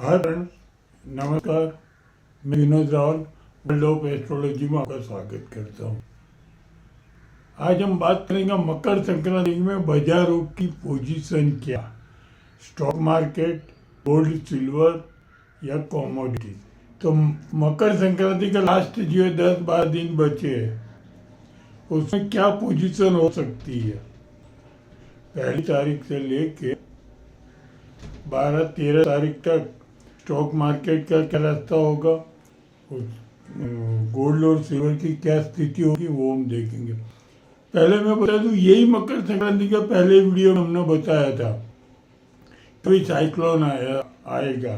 Hi friends, नमस्कार। मैं Vinod Rawal world of astrology में आपका स्वागत करता हूँ। आज हम बात करेंगे मकर संक्रांति में बाजारों की पोजीशन क्या, स्टॉक मार्केट, गोल्ड, सिल्वर या कमोडिटी। तो मकर संक्रांति का लास्ट जो है 10-12 दिन बचे हैं, उसमें क्या पोजीशन हो सकती है। पहली तारीख से लेके 12-13 तारीख तक स्टॉक मार्केट का क्या रास्ता होगा, गोल्ड और सिल्वर की क्या स्थिति होगी, वो हम देखेंगे। पहले मैं बता दूं, यही मकर संक्रांति का पहले वीडियो में हमने बताया था कोई साइक्लोन आएगा।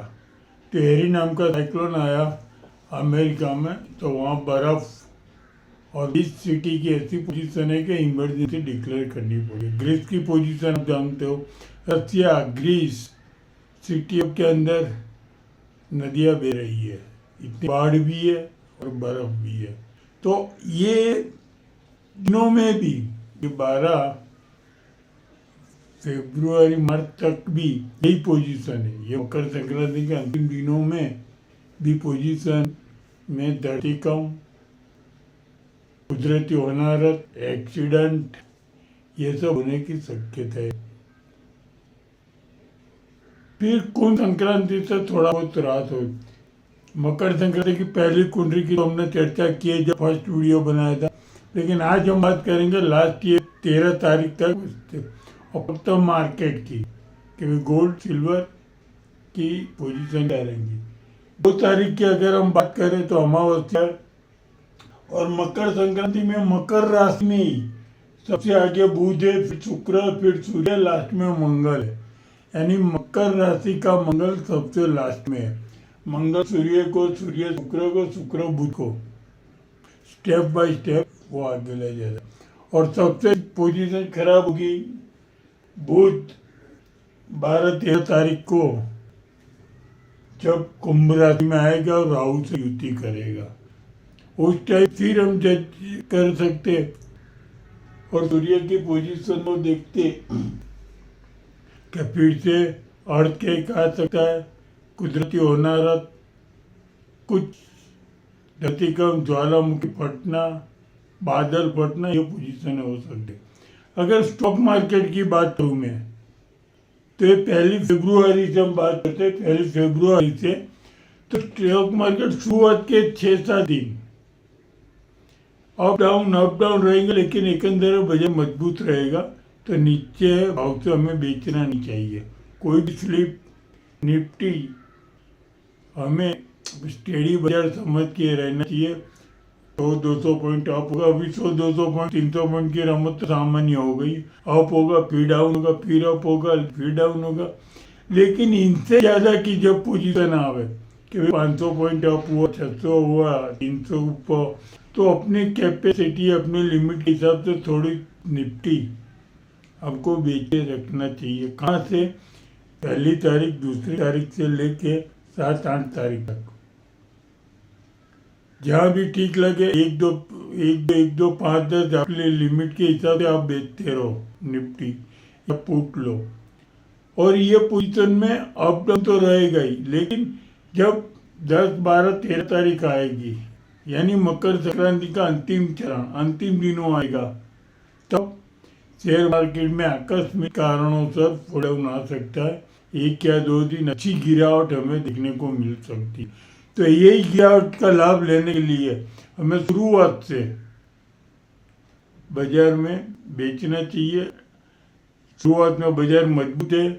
टेहरी नाम का साइक्लोन आया अमेरिका में, तो वहाँ बर्फ और इस सिटी की ऐसी पोजीशन है कि इमरजेंसी डिक्लेयर करनी पड़ी। ग्रीस की पोजीशन आप जानते हो, रसिया, ग्रीस सिटियों के अंदर नदियाँ बह रही है, इतनी बाढ़ भी है और बर्फ भी है। तो ये दिनों में भी 12 फरवरी मार्च तक भी यही पोजीशन है। ये मकर संक्रांति के अंतिम दिनों में भी पोजीशन में धरतीकंप, कुदरती होनारत, एक्सीडेंट, ये सब होने की शक्यता है। फिर कुंभ संक्रांति से थोड़ा बहुत राहत हो। मकर संक्रांति की पहली कुंडली की तो हमने चर्चा की है जब फर्स्ट वीडियो बनाया था, लेकिन आज हम बात करेंगे लास्ट ये 13 तारीख तक फक्त मार्केट की, क्योंकि गोल्ड सिल्वर की पोजीशन डालेंगी। 2 तारीख की अगर हम बात करें तो अमावस्या, और मकर संक्रांति में मकर राशि में ही सबसे आगे बुध है, फिर शुक्र, फिर सूर्य, लास्ट में मंगल है। यानी मकर राशि का मंगल सबसे लास्ट में है। मंगल सूर्य को, सूर्य शुक्र को, शुक्र बुध को, स्टेप बाय स्टेप वो आगे ले जाएगा। और सबसे पोजीशन खराब होगी बुध 12-13 तारीख को, जब कुंभ राशि में आएगा और राहु से युति करेगा। उस टाइप फिर हम जज कर सकते और सूर्य की पोजीशन को देखते कि फिर से अर्थ के आ सकता है, कुदरती होनारत, कुछ धरतीकंप, ज्वालामुखी फटना, बादल फटना, ये पोजीशन हो सकते। अगर स्टॉक मार्केट की बात करूँ मैं, तो ये 1 फरवरी से हम बात करते हैं। 1 फरवरी से तो स्टॉक मार्केट शुरुआत के 6-7 दिन अप डाउन रहेंगे, लेकिन एक अंदर बजट मजबूत रहेगा। तो नीचे भाव से हमें बेचना नहीं चाहिए। कोई भी स्लिप, निफ्टी, हमें स्टेडी बाजार समझ के रहना चाहिए। 100-200 पॉइंट अप होगा, अभी 100-200 पॉइंट 300 पॉइंट की रमत तो सामान्य हो गई। अप होगा, फिर डाउन होगा, फिर अप होगा, फिर डाउन होगा। लेकिन इनसे ज़्यादा की जब पोजीशन आवे कि 500 पॉइंट अप हुआ, 600 हुआ, 300 ऊपर, तो अपनी कैपेसिटी, अपने लिमिट के हिसाब से थोड़ी निफ्टी हमको बेचे रखना चाहिए। कहाँ से? 1 तारीख, 2 तारीख से लेके 7-8 तारीख तक, जहाँ भी ठीक लगे 1-2, 5-10 अपने लिमिट के हिसाब से आप बेचते रहो निफ्टी या पुट लो। और ये पोजीशन में अप डाउन तो रहेगा ही, लेकिन जब 10-12-13 तारीख आएगी, यानी मकर संक्रांति का अंतिम चरण, अंतिम दिनों आएगा, तब शेयर मार्केट में आकस्मिक कारणों से फॉल डाउन आ सकता है। 1 या 2 दिन अच्छी गिरावट हमें देखने को मिल सकती। तो यही गिरावट का लाभ लेने के लिए हमें शुरुआत से बाजार में बेचना चाहिए। शुरुआत में बाजार मजबूत है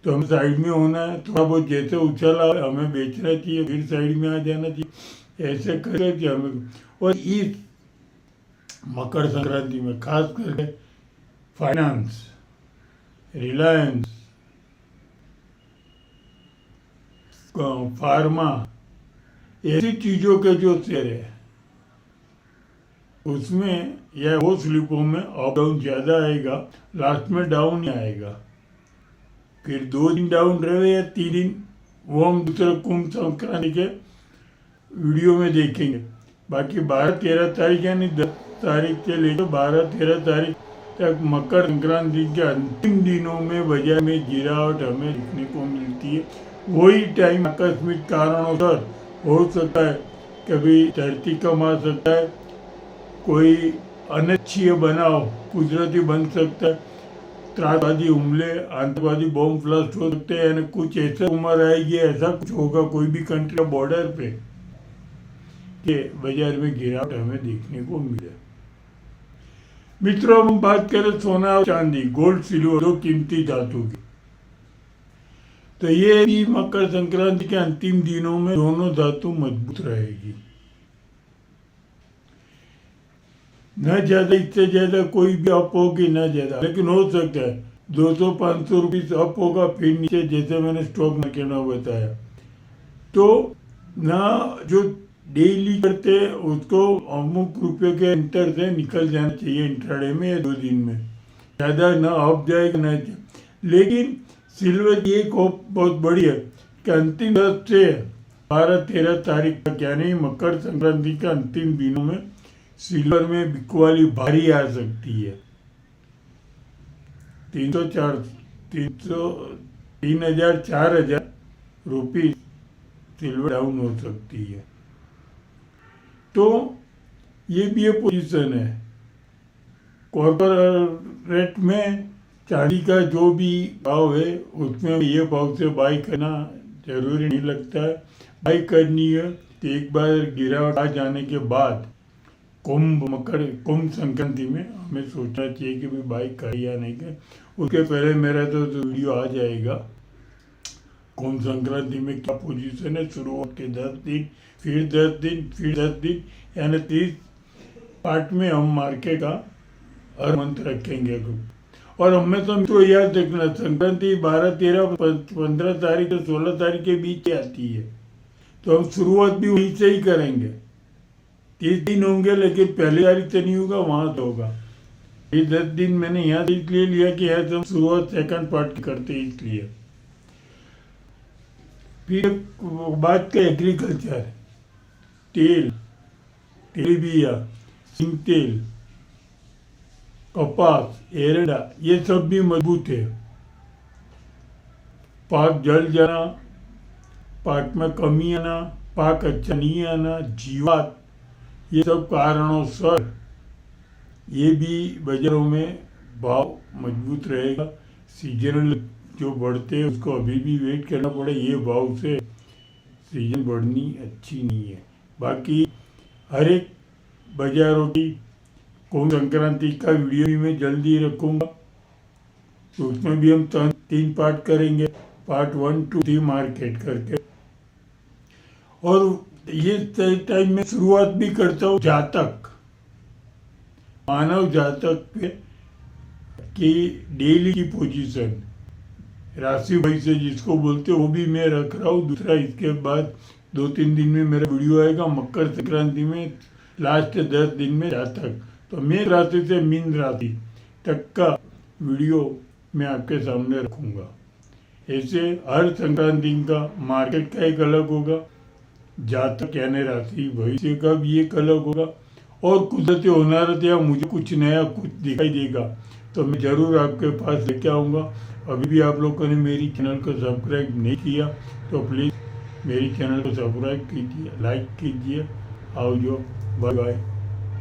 तो हमें साइड में होना है, थोड़ा बहुत जैसे उछला हमें बेचना चाहिए, फिर साइड में आ जाना चाहिए। ऐसे करके हमें, और इस मकर संक्रांति में खास करके फाइनेंस, रिलायंस, फार्मा, ऐसी चीज़ों के जो शेयर है उसमें या वो स्लिपों में अप डाउन ज़्यादा आएगा, लास्ट में डाउन ही आएगा। फिर 2 दिन डाउन रहे या 3 दिन, वो हम दूसरे कुंभ संक्रांति के वीडियो में देखेंगे। बाकी 12-13 तारीख यानी 10 तारीख से लेकर 12-13 तारीख तक मकर संक्रांति के अंतिम दिनों में बाजार में गिरावट हमें देखने को मिलती है। वही टाइम आकस्मिक कारणों से हो सकता है, कभी धरती कम आ सकता है, कोई अनिच्छीय बनाव कुदरती बन सकता है, त्रासवादी हमले, आतंकवादी बॉम्ब ब्लास्ट हो सकते हैं, यानी कुछ ऐसा उम्र आएगी, ऐसा कुछ होगा कोई भी कंट्री का बॉर्डर पे कि बाजार में गिरावट हमें देखने को मिले। मित्रों, हम बात करें सोना और चांदी, गोल्ड सिल्वर, दो कीमती धातु की, तो ये भी मकर संक्रांति के अंतिम दिनों में दोनों धातु मजबूत रहेगी। न ज्यादा, इससे ज्यादा कोई भी अप होगी न ज्यादा, लेकिन हो सकता है 200-500 रुपीज अप होगा, फिर नीचे, जैसे मैंने स्टॉक मार्केट में बताया। तो ना जो डेली करते हैं उसको अमुक रुपये के अंतर से निकल जाना चाहिए इंट्राडे में या 2 दिन में, ज़्यादा ना अप जाएगा ना। लेकिन सिल्वर की एक होप बहुत बड़ी है कि अंतिम 10 से 12-13 तारीख तक, यानी मकर संक्रांति के अंतिम दिनों में सिल्वर में बिकवाली भारी आ सकती है। 3,000-4,000 रुपये सिल्वर डाउन हो सकती है। तो ये भी एक पोजीशन है। कॉर्पोरेट में चांदी का जो भी भाव है उसमें ये भाव से बाई करना जरूरी नहीं लगता है। बाई करनी है तो एक बार गिरावट आ जाने के बाद कुंभ संक्रांति में हमें सोचना चाहिए कि भाई बाई कर या नहीं कर। उसके पहले मेरा तो वीडियो आ जाएगा कुंभ संक्रांति में क्या पोजीशन है, शुरुआत के 10 दिन, फिर 10 दिन, फिर 10 दिन, यानी 30 पार्ट में हम मार्केट का हर मंथ रखेंगे। और हमेशा मित्रों याद रखना, संक्रांति 12, 13, 15 तारीख से 16 तारीख के बीच आती है, तो हम शुरुआत भी वहीं से ही करेंगे। 30 दिन होंगे, लेकिन पहली तारीख से नहीं होगा, वहां तो होगा। ये 10 दिन मैंने यहाँ से इसलिए लिया कि यहाँ से हम शुरुआत सेकंड पार्ट की करते हैं, इसलिए। फिर बात करें एग्रीकल्चर, तेल, तेलीबिया, सिंग तेल, कपास, एरंडा, ये सब भी मजबूत है। पाक जल जाना, पाक में कमी आना, पाक अच्छा नहीं आना, जीवात, ये सब कारणों से ये भी बाजारों में भाव मजबूत रहेगा। सीजनल जो बढ़ते हैं उसको अभी भी वेट करना पड़े, ये भाव से सीजन बढ़नी अच्छी नहीं है। बाकी हर एक बाजारों की कुंभ संक्रांति का वीडियो भी मैं जल्दी रखूँगा, तो उसमें भी हम 3 पार्ट करेंगे, पार्ट 1, 2, 3 मार्केट करके। और ये टाइम में शुरुआत भी करता हूँ जातक, मानव जातक पे कि डेली की पोजीशन, राशि भाई से जिसको बोलते वो भी मैं रख रहा हूँ। दूसरा, इसके बाद 2-3 दिन में मेरा वीडियो आएगा मकर संक्रांति में, लास्ट 10 दिन में जातक। तो मेष राशि से मीन राशि तक का वीडियो मैं आपके सामने रखूँगा। ऐसे हर संक्रांति का मार्केट का एक अलग होगा, जातक यानी राशि भविष्य का भी एक अलग होगा, और कुदरती होनारत या मुझे कुछ नया कुछ दिखाई देगा तो मैं ज़रूर आपके पास लेके आऊँगा। अभी भी आप लोगों ने मेरी चैनल को सब्सक्राइब नहीं किया तो प्लीज़ मेरी चैनल को सब्सक्राइब कीजिए, लाइक कीजिए। आओ जो, बाय बाय।